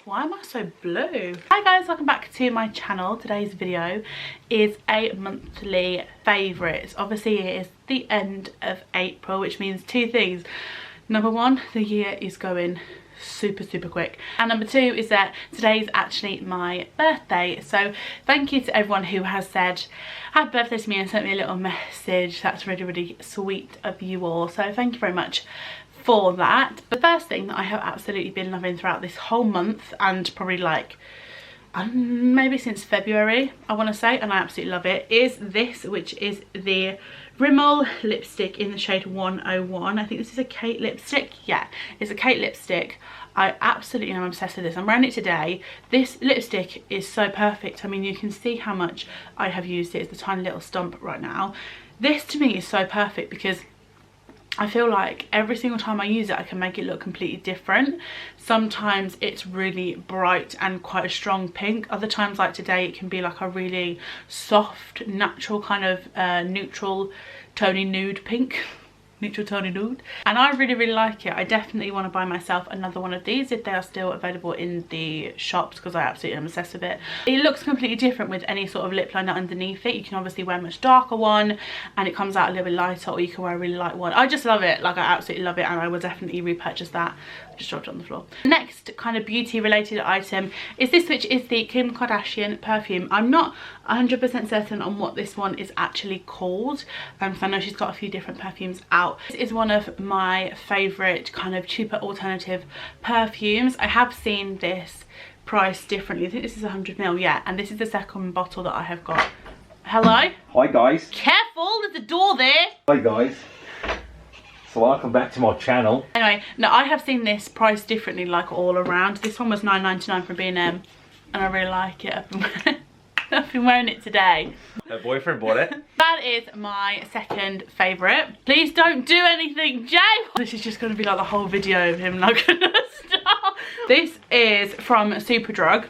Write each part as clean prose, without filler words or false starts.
Why am I so blue? Hi guys, welcome back to my channel. Today's video is a monthly favourites. Obviously it is the end of April, which means two things. Number one, the year is going super quick, and number two is that today's actually my birthday. So thank you to everyone who has said happy birthday to me and sent me a little message. That's really sweet of you all, so thank you very much for that. The first thing that I have absolutely been loving throughout this whole month, and probably like maybe since February I want to say, and I absolutely love it, is this, which is the Rimmel lipstick in the shade 101. I think this is a Kate lipstick. Yeah, it's a Kate lipstick. I absolutely am obsessed with this. I'm wearing it today. This lipstick is so perfect. I mean, you can see how much I have used it. It's a tiny little stump right now. This to me is so perfect because I feel like every single time I use it I can make it look completely different. Sometimes it's really bright and quite a strong pink. Other times, like today, it can be like a really soft, natural kind of neutral tony nude pink. Neutral tony nude, and I really like it. I definitely want to buy myself another one of these if they are still available in the shops, because I absolutely am obsessed with it. It looks completely different with any sort of lip liner underneath it. You can obviously wear a much darker one and it comes out a little bit lighter, or you can wear a really light one. I just love it. Like, I absolutely love it, and I will definitely repurchase that. I just dropped it on the floor. Next kind of beauty related item is this, which is the Kim Kardashian perfume. I'm not 100% certain on what this one is actually called, so I know she's got a few different perfumes out. This is one of my favourite kind of cheaper alternative perfumes. I have seen this priced differently. I think this is 100ml, yeah, and this is the second bottle that I have got. Hello? Hi guys. Careful, there's a door there. Hi guys. So welcome back to my channel. Anyway, no, I have seen this priced differently, like all around. This one was £9.99 from B&M, and I really like it. I've been wearing it today. Her boyfriend bought it. That is my second favourite. Please don't do anything, Jay. This is just going to be like the whole video of him not going to stop. This is from Superdrug.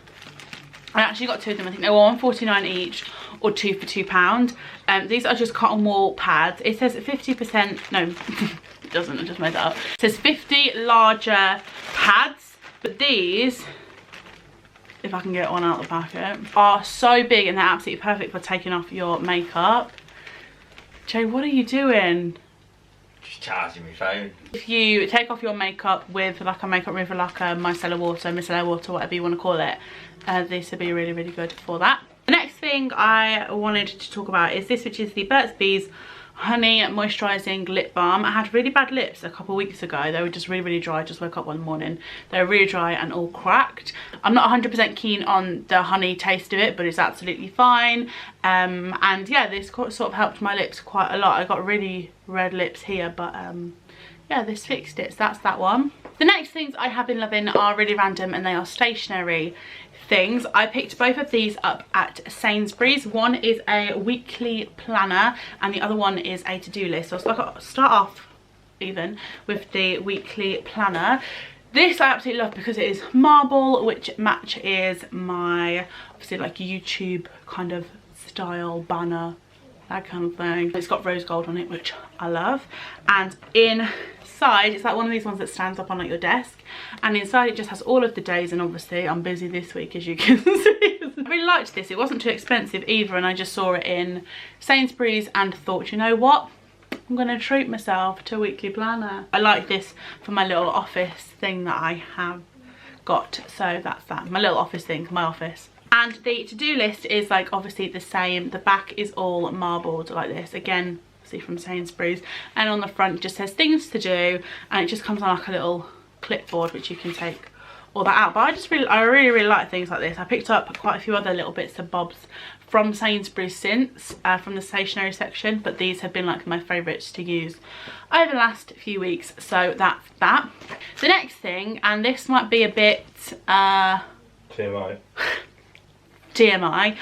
I actually got two of them. I think they were £1.49 each, or two for £2. These are just cotton wool pads. It says 50%, no, it doesn't, I just made that up. It says 50 larger pads, but these, if I can get one out of the packet, are so big and they're absolutely perfect for taking off your makeup. Jay, what are you doing? Just charging my phone. If you take off your makeup with like a makeup remover, like a micellar water, whatever you want to call it, this would be really good for that. The next thing I wanted to talk about is this, which is the Burt's Bees Honey Moisturising Lip Balm. I had really bad lips a couple of weeks ago. They were just really dry. I just woke up one morning. They were really dry and all cracked. I'm not 100% keen on the honey taste of it, but it's absolutely fine. And yeah, this sort of helped my lips quite a lot. I got really red lips here, but yeah, this fixed it. So that's that one. The next things I have been loving are really random, and they are stationery things. I picked both of these up at Sainsbury's. One is a weekly planner and the other one is a to-do list. So I'll start off even with the weekly planner. This I absolutely love because it is marble, which matches my obviously like YouTube kind of style banner, that kind of thing. It's got rose gold on it, which I love, and inside it's like one of these ones that stands up on like your desk, and inside it just has all of the days, and obviously I'm busy this week, as you can see. I really liked this. It wasn't too expensive either, and I just saw it in Sainsbury's and thought, you know what, I'm gonna treat myself to a weekly planner. I like this for my little office thing that I have got, so that's that, my little office thing, my office. And the to-do list is like obviously the same. The back is all marbled like this, again, see from Sainsbury's, and on the front it just says things to do, and it just comes on like a little clipboard which you can take all that out. But I really like things like this. I picked up quite a few other little bits and bobs from Sainsbury's since, from the stationery section, but these have been like my favourites to use over the last few weeks, so that's that. The next thing, and this might be a bit TMI,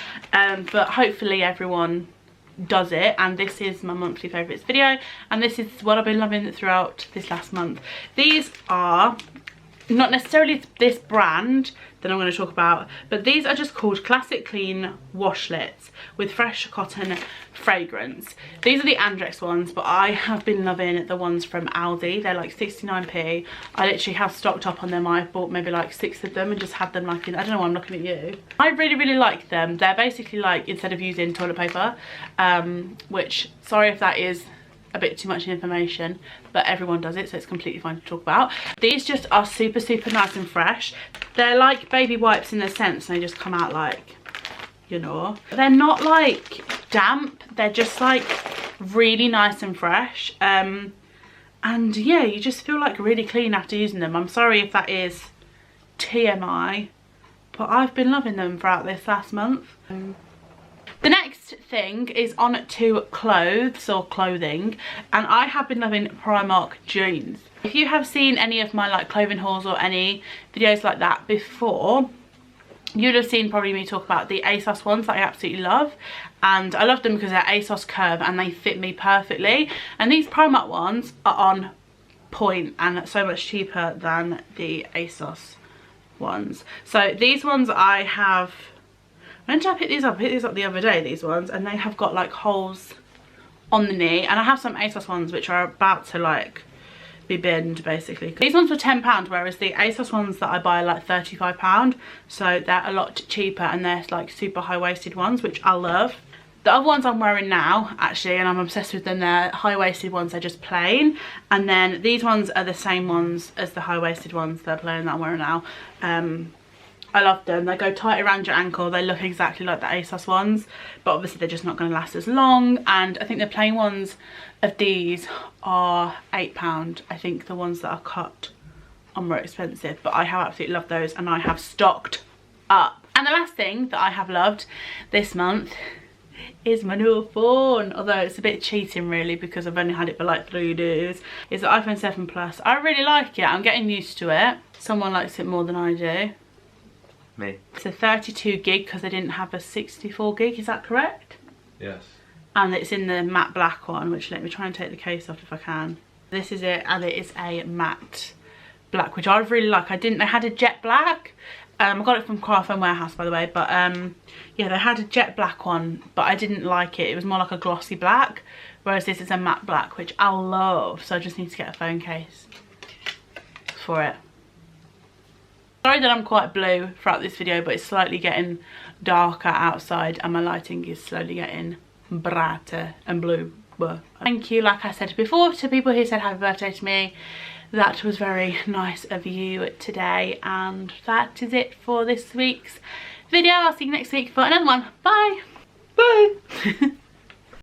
but hopefully everyone does it, and this is my monthly favourites video, and this is what I've been loving throughout this last month. These are not necessarily this brand that I'm going to talk about, but these are just called Classic Clean Washlets with fresh cotton fragrance. These are the Andrex ones, but I have been loving the ones from Aldi. They're like 69p. I literally have stocked up on them. I've bought maybe like 6 of them and just had them like in, I don't know why I'm looking at you. I really like them. They're basically like, instead of using toilet paper, which, sorry if that is a bit too much information, but everyone does it, so it's completely fine to talk about. These just are super nice and fresh. They're like baby wipes in a sense, and they just come out like, you know, they're not like damp, they're just like really nice and fresh. And yeah, you just feel like really clean after using them. I'm sorry if that is TMI, but I've been loving them throughout this last month. The next thing is on to clothes or clothing, and I have been loving Primark jeans. If you have seen any of my like clothing hauls or any videos like that before, you'd have seen probably me talk about the ASOS ones that I absolutely love, and I love them because they're ASOS curve and they fit me perfectly, and these Primark ones are on point and so much cheaper than the ASOS ones. So these ones I have, when did I pick these up? I picked these up the other day, these ones, and they have got like holes on the knee, and I have some ASOS ones which are about to like be binned basically. These ones were £10, whereas the ASOS ones that I buy are like £35, so they're a lot cheaper, and they're like super high-waisted ones, which I love. The other ones I'm wearing now, actually, and I'm obsessed with them, they're high-waisted ones, they're just plain, and then these ones are the same ones as the high-waisted ones, they're plain, that I'm wearing now. I love them. They go tight around your ankle. They look exactly like the ASOS ones, but obviously they're just not going to last as long. And I think the plain ones of these are £8. I think the ones that are cut are more expensive, but I have absolutely loved those, and I have stocked up. And the last thing that I have loved this month is my new phone, although it's a bit cheating really because I've only had it for like 3 days. It's the iPhone 7 Plus. I really like it. I'm getting used to it. Someone likes it more than I do. Me. It's a 32 gig because they didn't have a 64 gig, is that correct? Yes. And it's in the matte black one, which let me try and take the case off if I can. This is it, and it is a matte black, which I really like. They had a jet black. I got it from Craft Warehouse, by the way, but yeah, they had a jet black one, but I didn't like it. It was more like a glossy black, whereas this is a matte black, which I love. So I just need to get a phone case for it. Sorry that I'm quite blue throughout this video, but it's slightly getting darker outside and my lighting is slowly getting brighter and blue. Thank you, like I said before, to people who said happy birthday to me. That was very nice of you today, and that is it for this week's video. I'll see you next week for another one. Bye. Bye.